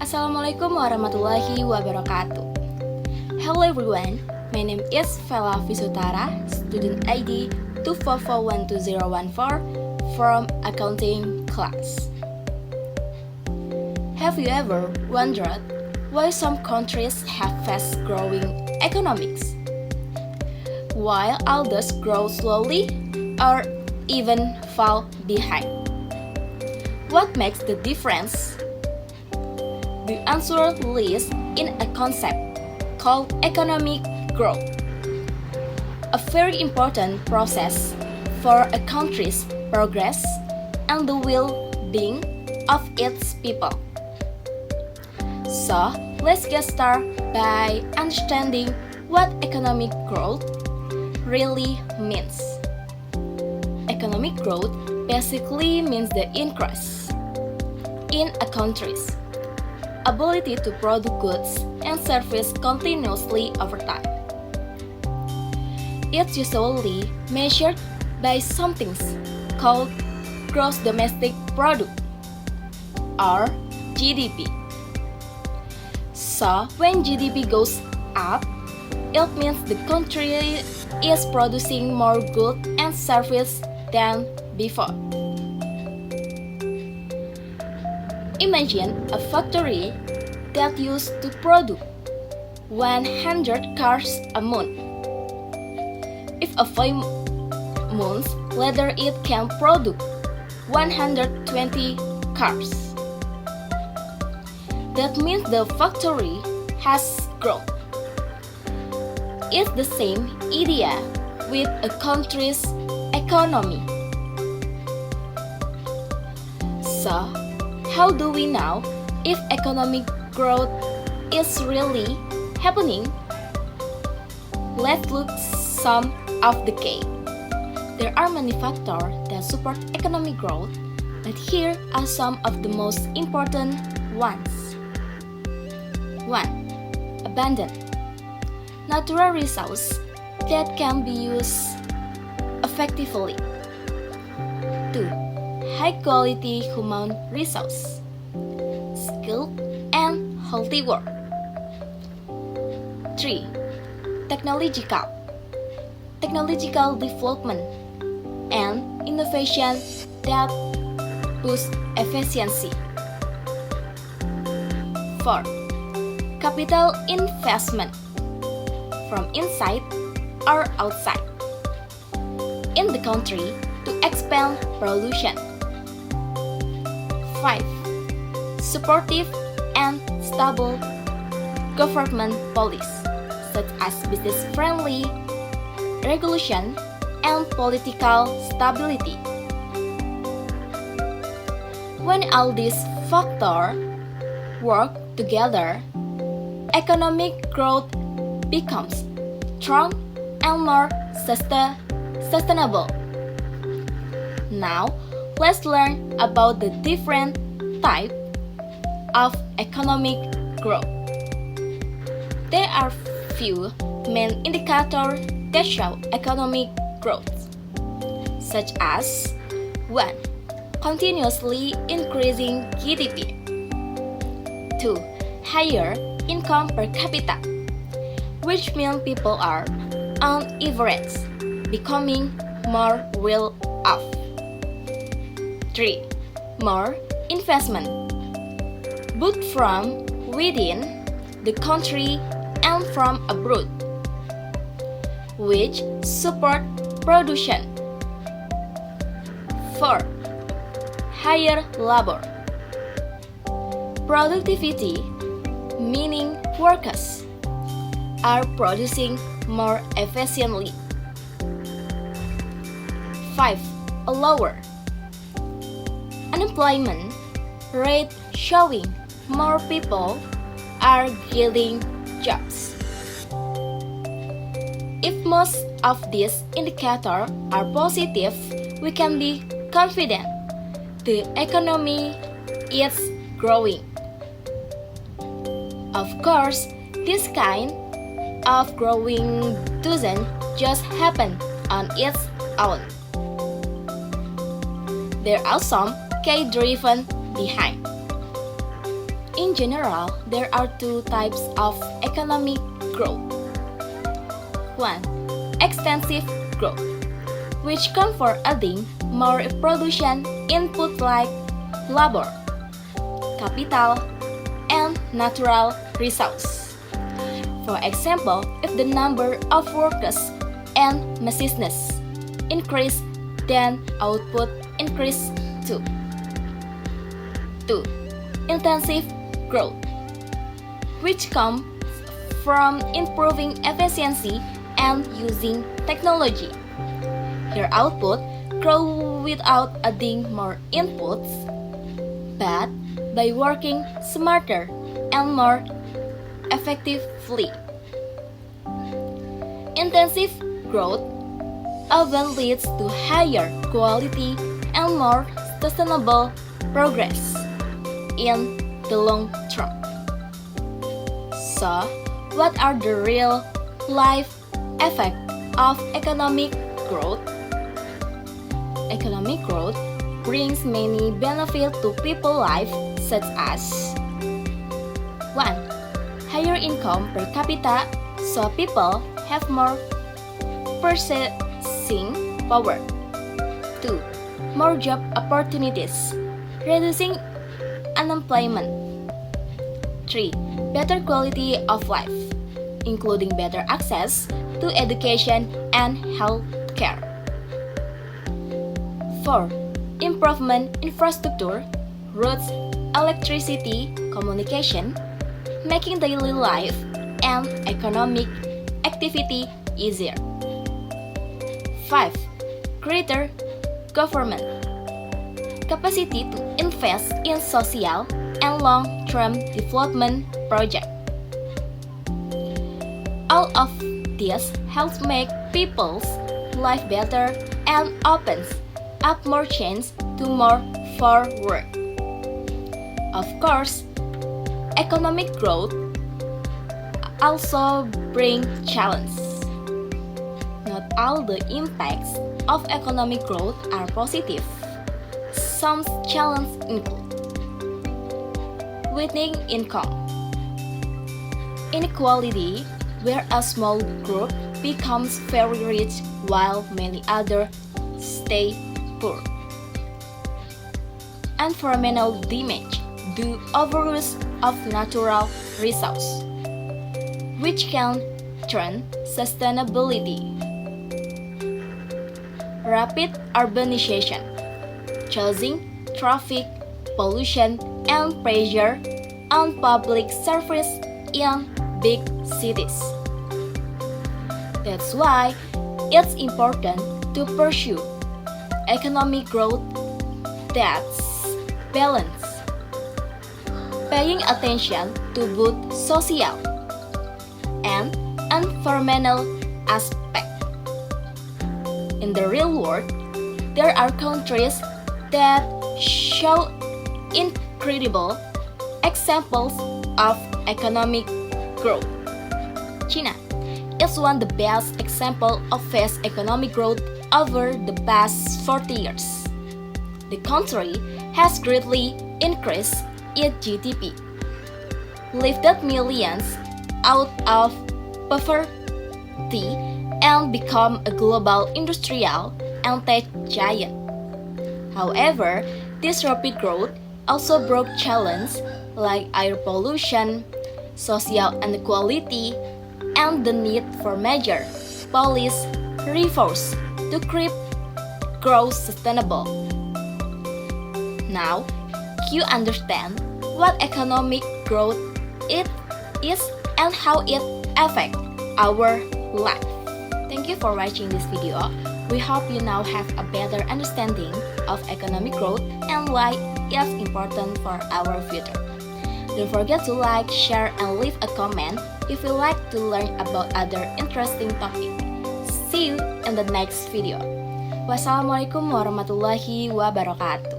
Assalamualaikum warahmatullahi wabarakatuh. Hello everyone, my name is Vela Visutara, student ID 2441214 from accounting class. Have you ever wondered why some countries have fast-growing economics, while others grow slowly or even fall behind? What makes the difference? The answer lies in a concept called economic growth, a very important process for a country's progress and the well-being of its people. So, let's get started by understanding what economic growth really means. Economic growth basically means the increase in a country's ability to produce goods and services continuously over time. It's usually measured by something called gross domestic product or GDP. So, when GDP goes up, it means the country is producing more goods and services than before. Imagine a factory that used to produce 100 cars a month. If a few months later it can produce 120 cars, that means the factory has grown. It's the same idea with a country's economy. So, how do we know if economic growth is really happening? Let's look some of the key. There are many factors that support economic growth, but here are some of the most important ones. 1. Abundant natural resources that can be used effectively. 2. High-quality human resource, skilled and healthy work. 3. Technological development and innovation that boost efficiency. 4. Capital investment from inside or outside in the country to expand production. 5. Supportive and stable government policies, such as business-friendly regulation and political stability. When all these factors work together, economic growth becomes strong and more sustainable. Now, let's learn about the different types of economic growth. There are few main indicators that show economic growth, such as 1. Continuously increasing GDP. 2. Higher income per capita, which means people are, on average, becoming more well off. 3. More investment, both from within the country and from abroad, which support production. 4. Higher labor productivity, meaning workers are producing more efficiently. 5. A lower unemployment rate, showing more people are getting jobs. If most of these indicators are positive, we can be confident the economy is growing. Of course, this kind of growing doesn't just happen on its own. There are some key driven behind. In general, there are two types of economic growth. 1. Extensive growth, which come for adding more production input like labor, capital, and natural resources. For example, if the number of workers and machines increase, then output increase too. 2. Intensive growth, which comes from improving efficiency and using technology. Here output grow without adding more inputs, but by working smarter and more effectively. Intensive growth often leads to higher quality and more sustainable progress in the long term. So, what are the real life effects of economic growth? Economic growth brings many benefits to people's life, such as 1. Higher income per capita, so people have more purchasing power. 2. More job opportunities, reducing unemployment. 3. Better quality of life, including better access to education and health care. 4. Improvement infrastructure, roads, electricity, communication, making daily life and economic activity easier. 5. Greater government capacity to invest in social and long-term development projects. All of this helps make people's life better and opens up more chance to more for work. Of course, economic growth also brings challenges. Not all the impacts of economic growth are positive. Some challenges include widening income inequality, where a small group becomes very rich while many others stay poor. Environmental damage due to overuse of natural resources, which can threaten sustainability. Rapid urbanization, causing traffic pollution and pressure on public service in big cities. That's why it's important to pursue economic growth that's balanced, paying attention to both social and environmental aspects. In the real world, there are countries that show incredible examples of economic growth. China is one of the best examples of fast economic growth over the past 40 years. The country has greatly increased its GDP, lifted millions out of poverty, and become a global industrial and tech giant. However, this rapid growth also brought challenges like air pollution, social inequality, and the need for major policy reforms to keep growth sustainable. Now, you understand what economic growth it is and how it affects our life. Thank you for watching this video. We hope you now have a better understanding of economic growth and why it's important for our future. Don't forget to like, share, and leave a comment if you like to learn about other interesting topics. See you in the next video. Wassalamualaikum warahmatullahi wabarakatuh.